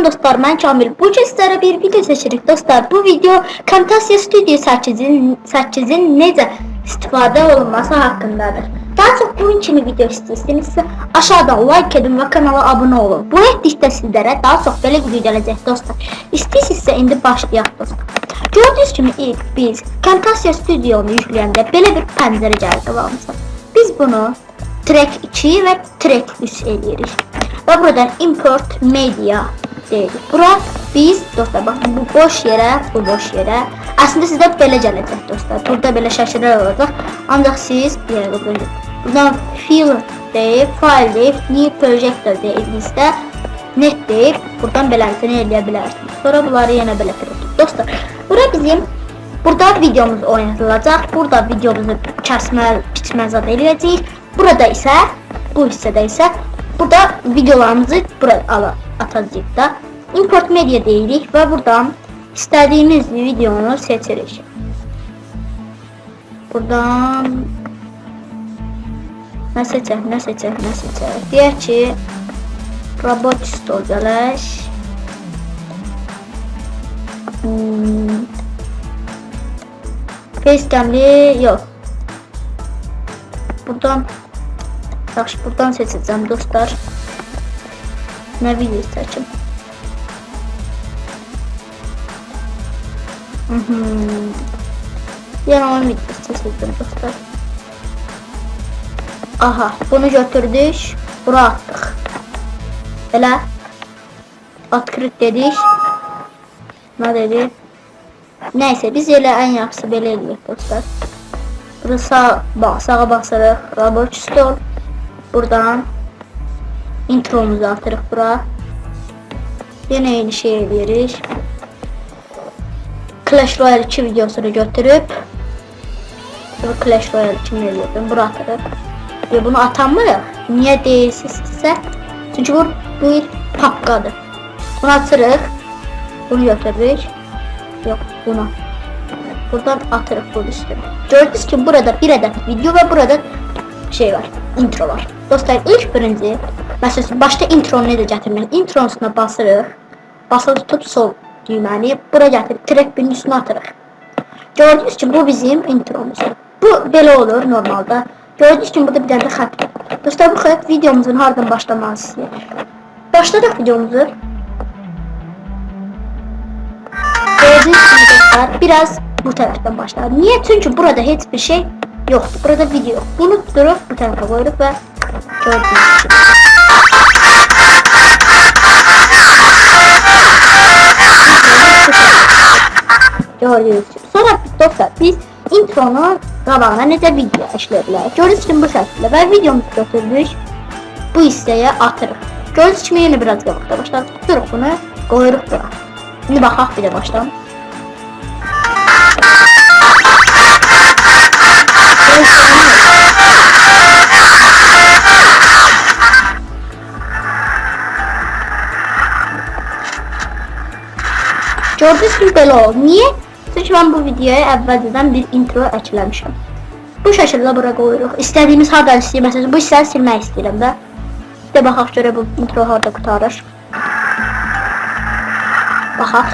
Salam dostlar, ben Kamil. Bugün sizlere bir video seçirik dostlar. Bu video Camtasia Studio 8'in necə istifadə olunması hakkındadır. Daha çok bunun için video istəyirsinizsə aşağıdan like edin ve kanala abone olun. Bunu etdikdə sizlere daha çok belə video gələcək dostlar. İstəyirsinizsə indi başlayaq dostlar. Gördüğünüz kimi ilk biz Camtasia Studio'nu yükləyəndə belə bir pəncərə gəlir qabağımıza. Biz bunu track 2 ve track 3 eləyirik. Ve buradan import media dedik. Bura biz dostlar bakın bu boş yere aslında sizde belə gələcək dostlar. Burada belə şəkillər olacaq. Ancaq siz buradan fill deyib, file deyib, new projector deyibinizdə net deyib buradan beləsini eləyə bilərsiniz. Sonra bunları yenə belə tutduq dostlar. Bura bizim burada videomuz oynatılacaq. Burada videomuzu kəsmə, biçmə zad eləyəcəyik. Burada isə bu hissədə isə burada videolarımızı buraya atacağıq da. Import media deyirik və buradan istədiyimiz videonu seçirik. Buradan nə seçək? Deyək ki, robot olacaq. Facecam'li yok. Buradan seçeceğim dostlar. Ne video seçim? Yani onun videosu seçeceğim dostlar. Aha, bunu götürdük. Bura attık. Belə atkırık dedik. Ne dedi? Neyse biz elə en yaxşısı belə eləyək dostlar. Burası sağa basarıq. Robot store. Buradan intromuzu atırıq bura. Yine eyni şey edirik. Clash Royale 2 videosunu götürüp Clash Royale 2 videosunu bura atırıq. Ve bunu atanmırıq. Niye değilsizsə? Çünkü bu bir papkadır. Bunu atırıq. Bunu götürürük. Yok bunu. Buradan atırıq bunun üstüne. Gördünüz ki burada bir adet video ve burada şey var. Intro var. Dostlar ilk birinci mesela başta intro ne de gətirmək. Introsuna basırıq. Basılı tutup sol düyməni bura gətirib track 1'in üstüne atırıq. Gördüğünüz ki bu bizim intromuz. Bu belə olur normalda. Gördüğünüz ki burada bir tane xətt. Dostlar bu xətt videomuzun hardan başlaması istəyir. Başladıq videomuzu. Gördüğünüz gibi dostlar biraz bu taraftan başlar. Niye? Çünkü burada hiçbir şey yoktu. Burada video yok. Bunu durup bu tarafa koyduk ve gördüğünüz gibi. Gördüğünüz gibi. Sonra dostlar biz intronun qabağına necə video işləyə bilərik. Gördüğünüz gibi bu şəkildə və videomuzu götürdük. Bu hissəyə atırıq. Gördüğünüz kimi yeni biraz qabaqda başlar. Tuturuq bunu, qoyuruq bura. Şimdi baxaq bir də başdan. Gördüğünüz gibi belə oldu. Niye? Çünkü ben bu videoya əvvəlcədən bir intro əkləmişəm. Bu şəkildə bura qoyuruq. İstədiyimiz hardan istəyir. Məsələn bu hissəni silmək istəyirəm də. Bir də baxaq görə bu intro harda qutarır. Baxaq.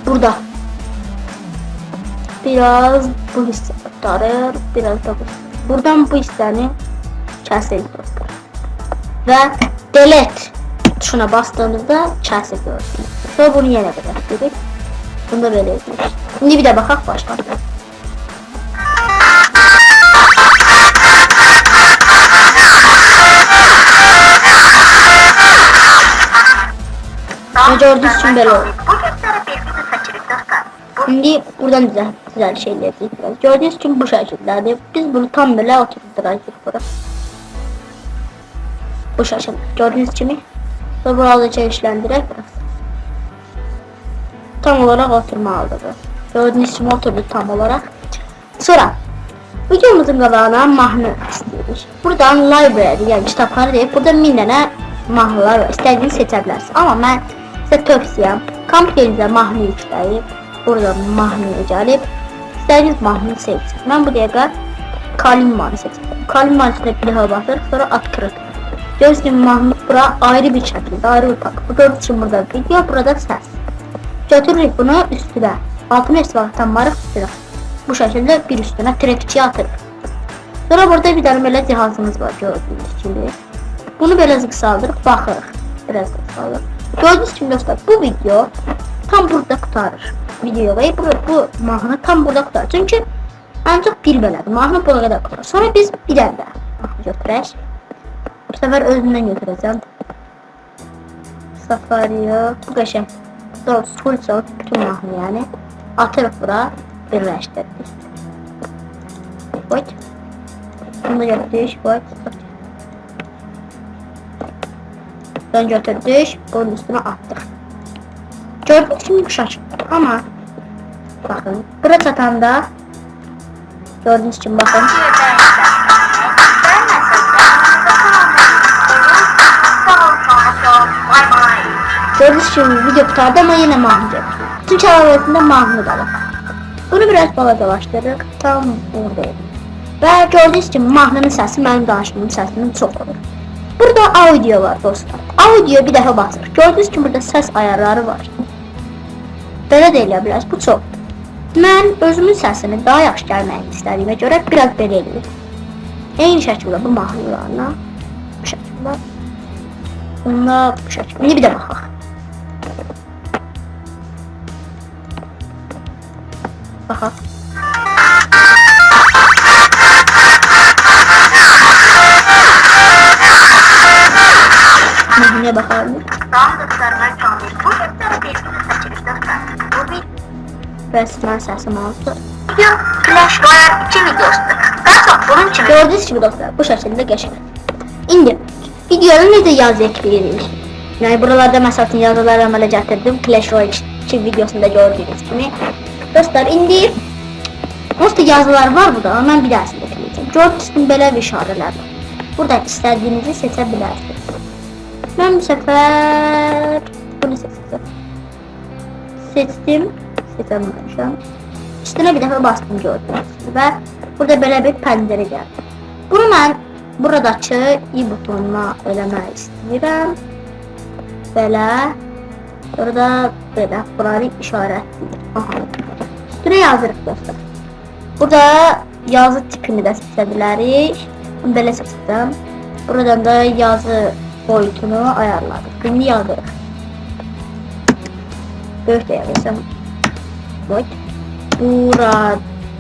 Burada. Biraz bu hissə qutarır. Biraz da bu. Buradan bu hissəni kəsirik dostlar. Və delete tuşuna bastığımızda kəsir görürsünüz. Sonra bunu yenə də bəstədik. Bunu da belə edirik. Şimdi bir də baxaq başdan. Gördüğünüz için böyle olur. Şimdi buradan güzel şeyler yapacağız. Gördüğünüz için bu şekilde. Biz bunu tam böyle oturtturacağız buraya. Bu şekilde. Gördüğünüz gibi. Ve burada çeşitlendirerek biraz. Tam olarak oturmalıdır. Gördüğünüz gibi oturdu tam olarak. Sonra videomuzun qabağına mahnı istiyoruz. Buradan library yani kitapları deyip burada 1000 dənə mahnılar var. İstediğinizi seçə bilərsiniz. Ama ben size tövsiyəm. Kompüterinizə mahnı yükləyib buradan mahnıya gəlib istediğiniz mahnını seçin. Ben bu dəqiqə Kalimmanı seçeceğim. Kalimmanı seçip bir daha basırıq. Sonra atkırıq. Göz gibi mahnı bura ayrı bir şekilde ayrı bir pak. Bu gördüğünüz için burada video, burada ses. Götürürük bunu üstüne. Altına istifadetten varıp üstüne. Bu şekilde bir üstüne trapçiye atırıq. Sonra burada bir tane böyle cihazımız var gördüğünüz gibi. Bunu böyle kısaldırıp baxırıq. Biraz kısaldırıq. Gördüğünüz gibi dostlar bu video tam burada kurtarır. Video ve bu mahnı tam burada kurtarır. Çünkü ancak bir belədir. Mahnı bu kadar kurtarır. Sonra biz bir əldə mahnı götürək. Bu sefer özündən götürəcəm. Safari'ye bu qəşəng. Doğrusu full bütün mahnı yani. Atırıq bura. Birləşdirdik. Koy. Bunu götürdük. Koy. Ben götürdük. Bunun üstüne attık. Gördüğünüz gibi şaşırdım ama bakın. Bura çatanda gördüğünüz için bakın. Gördüğünüz gibi video kurtardı ama yine mahnı yok. Tüm çağrılarında mahnı da var. Bunu biraz balacalaştırırıq. Tam buradayım. Ve gördüğünüz gibi mahnının sesi benim danışımın səsindən çox olur. Burada audio var dostlar. Audio bir dəfə basırıq. Gördüğünüz gibi burada ses ayarları var. Belə də elə biraz bu çox. Mən özümün səsini daha yaxşı gəlməyini istədiyimə görə biraz belə eləyim. Eyni şəkildə bu mahnılarına bu şəkildə. Bunda bu şəkildə. İndi bir də baxaq. Baxaq. Mahnıya baxalım. Resmen sesim oldu. Video Clash Royale 2 videosudur. Daha çok bunun için Gördüğünüz gibi dostlar bu şekilde geçer. İndi videoya necə yazı ekleyirik? Yani buralarda məsələn yazıları əmələ gətirdim. Clash Royale 2 videosunda gördüğünüz gibi. Dostlar indi Prosta yazılar var burada ama ben bir daha ekleyeceğim. Gördüğünüz gibi böyle bir işareler var. Burada istediğinizi seçebilirsiniz. Ben bu sefer bunu seçeceğim. Seçtim. Seçememişim. Üstüne bir defa bastım gördüğünüz gibi ve burada böyle bir pencere geldi. Bunu ben buradaki i butonuna eləmək istəyirəm. Belə. Burada belə burayı işaretləyir. Aha. Üstüne yazırıq dostlar. Burada yazı tipini de seçebiliriz. Belə seçeceğim. Buradan da yazı boyutunu ayarladık. Şimdi yazırıq. Böyük de yazırsam. Boyut.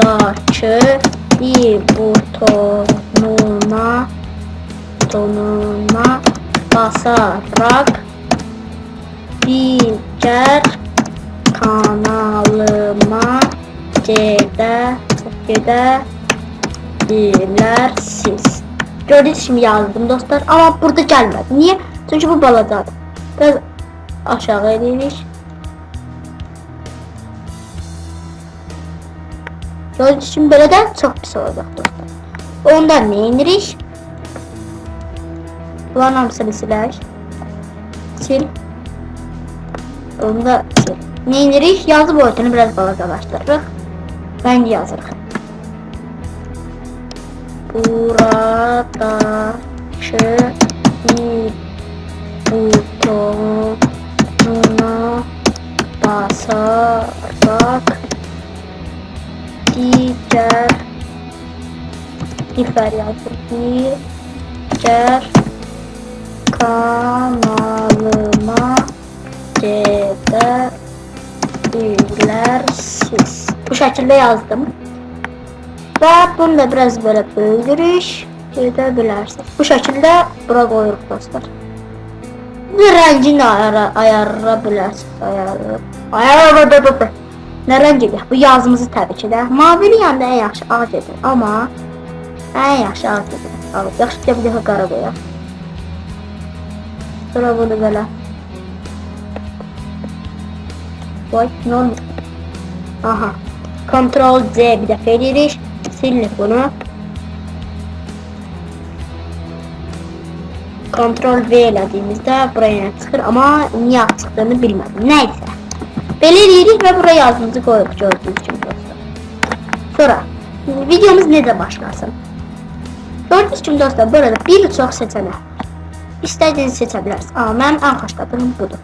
Buradaki i butonuna basarak diğer kanalıma gidebilirsiniz. Gördüğünüz gibi yazdım dostlar ama burada gelmedi. Niye? Çünkü bu balacadır. Biraz aşağı edirik. Gördüğünüz gibi böyle de çok pis olacak dostlar. Ondan ne indiriş? Bunların hamısını siler. Sil. Onu da sil. Ne indiriş? Yazı boyutunu biraz balacalaştırırıq. Rengi yazırıq. Buradaki bir butonuna basarak diğer kanalıma gidebilirsiniz. Bu şekilde yazdım. Ve bunu da biraz böyle böldürüş gidebilirsiniz. Bu şekilde bura koyuyoruz dostlar. Bu rengini ayarlayabilirsiniz. Ne rengi? Bu yazımızı tabii ki de. Mavili yanında en yaxşı ağac edir. Ama en yaxşı ağac edir. Yaxşı bir dəfə qara boya. Sonra bunu böyle. Vay ne olmuş? Aha. Ctrl Z bir dəfə edirik. Sildik bunu. Ctrl V elədiyimizdə buraya çıxır ama niye çıxdığını bilmədim. Neyse. Belə edirik ve buraya yazımızı koyup gördüğünüz gibi dostlar. Sonra videomuz necə başlasın? Gördüğünüz gibi dostlar burada birçok seçenek. İstediğinizi seçə bilərsiniz. Amma mənim ən xoşladığım budur.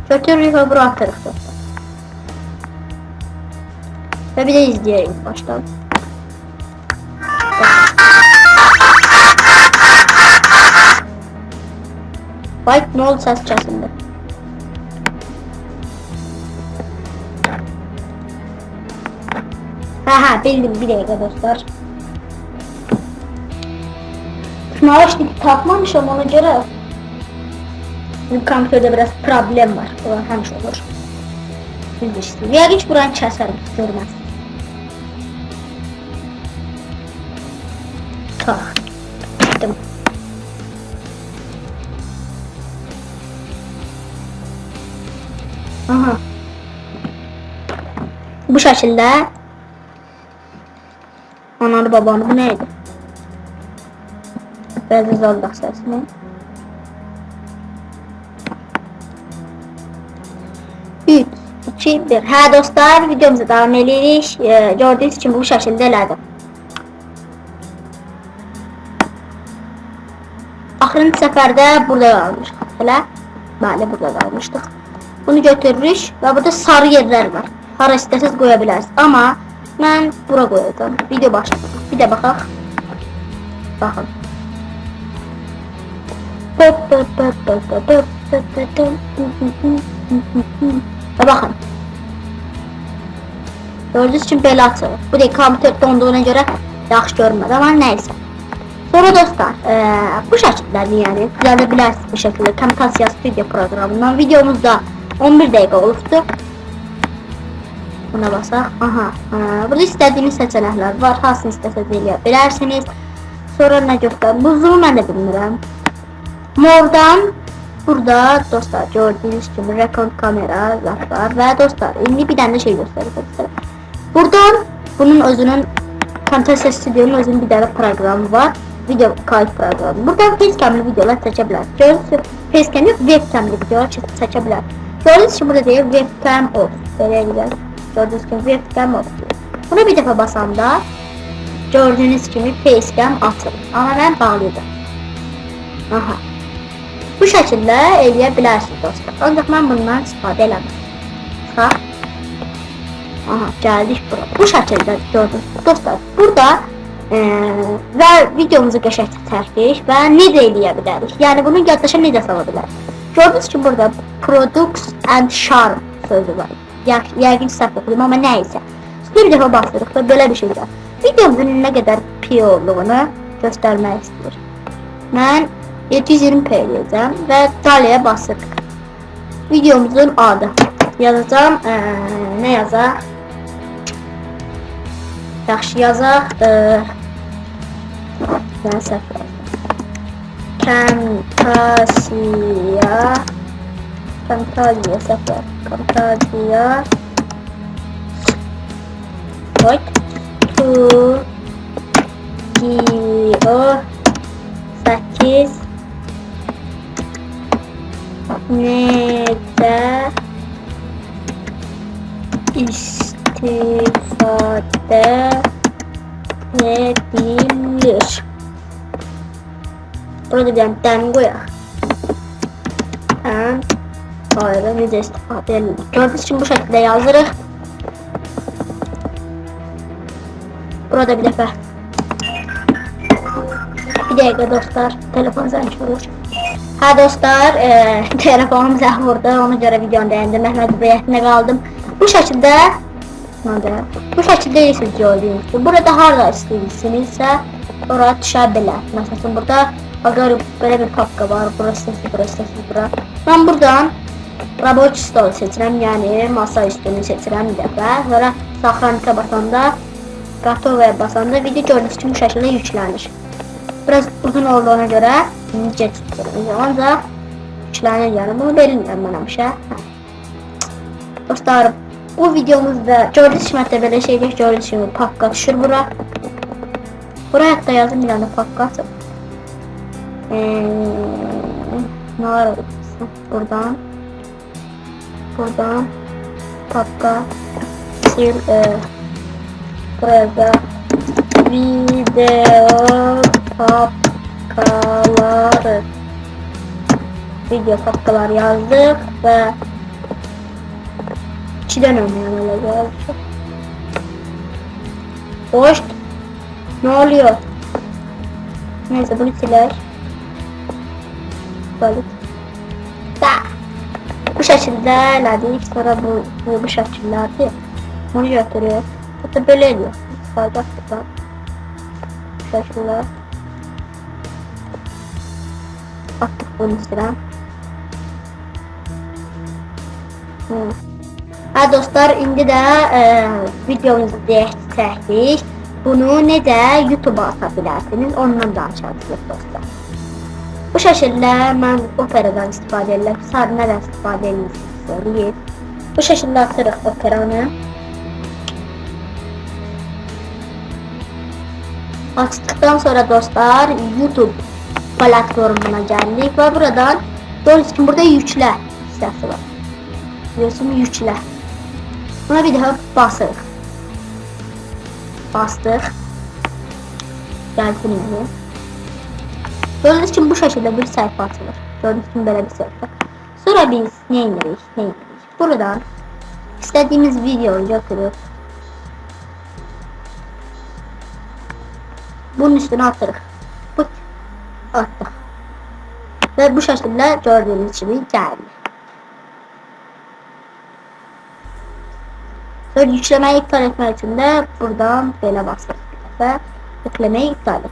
Götürürük və bura atırıq dostlar. Və bir də izləyək başdan. Vay, ne oldu, ses kesildi. Ha bildim, bir dakika dostlar. Nauşnik takmamışım, ona göre bu kompüterde biraz problem var. Olan həmişə olur. Bildirsin. Ya hiç buranı kəsərim, görməz. Tak. Gittim. Aha. Bu şekilde. Ananı babanı, bu neydi? Biraz azaldık sesini. Üç, iki, bir. Ha dostlar, videomuza devam edirik. Gördüğünüz için bu şekilde elədim. Axırıncı səfərdə burada qalmışıq. Elə? Bəli, burada qalmışdıq. Bunu götürürük və burada sarı yerlər var. Hara istəsəz qoya bilərsiniz. Amma mən bura qoyacağım. Video başlayalım. Bir də baxaq. Baxın. Və baxın. Gördüğünüz için belə açılır. Bu da kompüter donduğuna görə yaxşı görünmədi, amma nəysə. Sonra dostlar, bu şəkilləri yəni düzəldə bilərsiniz bu şəkildə Camtasia Studio proqramından. Videomuzda 11 dəqiqə olubdu. Buna basaq. Aha, burada istədiyiniz seçənəklər var. Hansını istəsəz eləyə bilərsiniz. Sonra nə göstərir? Bu zoom mən də bilmirəm. Mordan burada dostlar gördüyünüz kimi rekord kamera var və dostlar indi bir dənə şey göstərir. Buradan bunun özünün Camtasia Studio'nun özünün bir dənə proqramı var. Video kayıt proqramı. Buradan facecamlı videolar çəkə bilərsiniz. Gördüyünüz facecam yox, webcamlı videolar çəkə bilərsiniz. Gördüğünüz gibi burada deyir webcam off. Böyle güzel. Gördüğünüz gibi webcam off diyor. Buna bir defa basanda gördüğünüz gibi facecam açılır. Ama ben bağlıydım. Aha. Bu şekilde eləyə bilərsiniz dostlar. Ancaq mən bundan istifadə eləmirəm. Bax. Aha, gəldik bura. Bu şəkildə gördünüz dostlar. Burada və videomuzu qəşəngləşdirdik və necə eləyə bilərik? Yəni bunu yaddaşa necə sala bilərik? Gördüğünüz gibi burada Products and Charm sözü var. Yəqin səhv oxudum, amma nəysə. Bir dəfə basırıq və belə bir şey var. Videomuzun nə qədər P olduğunu göstərmək istəyir. Mən 720p eləyəcəm və Daliyə basırıq. Videomuzun adı yazacağım. Nə yazaq? Yaxşı yazaq. Mən səhv yazdım. Camtasia səfər. Camtasia Studio 8 necə istifadə edilir? Burada bir tane koyaq. Ayrı necə istifadə edilir? Gördüyünüz kimi bu şəkildə yazırıq. Burada bir dəfə. Bir dəqiqə dostlar, telefon zəng olur. Ha dostlar, telefonum zəng vurdu, ona görə videonu dəyəndirmək məcburiyyətində qaldım. Bu şəkildə gördüyünüz gibi burada harada istəyirsinizsə oraya düşə bilər. Məsələn burada böyle bir papka var, burası. Ben buradan Reboot stol seçirəm, yəni masa üstünü seçirəm bir dəfə. Sonra saxranika basanda, Gatovaya basanda video gördüyünüz kimi bu şəkildə yüklənir. Biraz uzun olduğuna görə geç tutuyorum. Ancaq yüklənir, yəni bunu bilmirəm mən həmişə. Dostlarım, bu videomuzda gördüyünüz kimi hətta belə şeylər gördüyünüz kimi papka düşür bura. Buraya hətta yazdım bir dənə papkası. Ne var buradan papka sil buraya da video papkaları video kopyalar yazdık ve 2'den olmayan öyle yazdık. Hoş. Ne oluyor? Neyse bunu siler. Böyle. Da. Bu şekilde elədik. Sonra bu şekillerdi. Bunu götürüyor. Hatta böyle ediyor. Sadece bu şekilde. Attık bunu sıra. Ha dostlar, indi de videomuzu çəkdik. Bunu necə YouTube'a ata bilərsiniz, ondan danışacağıq dostlar. Bu şəkildə mən operadan istifadə edirəm, nədən istifadə edirsiniz. Bu şəkildə atırıq operanı. Açdıktan sonra dostlar YouTube platformuna geldik ve buradan gördüğünüz gibi burada yükle hissəsi var. Biliyorsunuz yükle. Buna bir daha basırıq. Bastık. Gelsin indi. Gördüğünüz gibi bu şekilde bir sayfa açılır. Gördüğünüz gibi böyle bir sayfa. Sonra biz ne indiririk? Buradan istediğimiz videoyu götürüp bunun üstüne atırıq. Attık. Ve bu şekilde gördüğünüz gibi geldi. Sonra yüklemeyi iptal etmek için de buradan böyle basırıq ve yüklemeyi iptal et.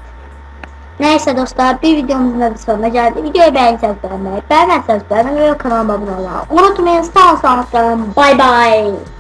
Neyse dostlar, bir videomuzun da sonuna geldi. Videoyu beğenirseniz beğenmeyi, beğenmezseniz beğenmeyi ve kanalıma abone olmayı unutmayın. Sağ olun, bye bye.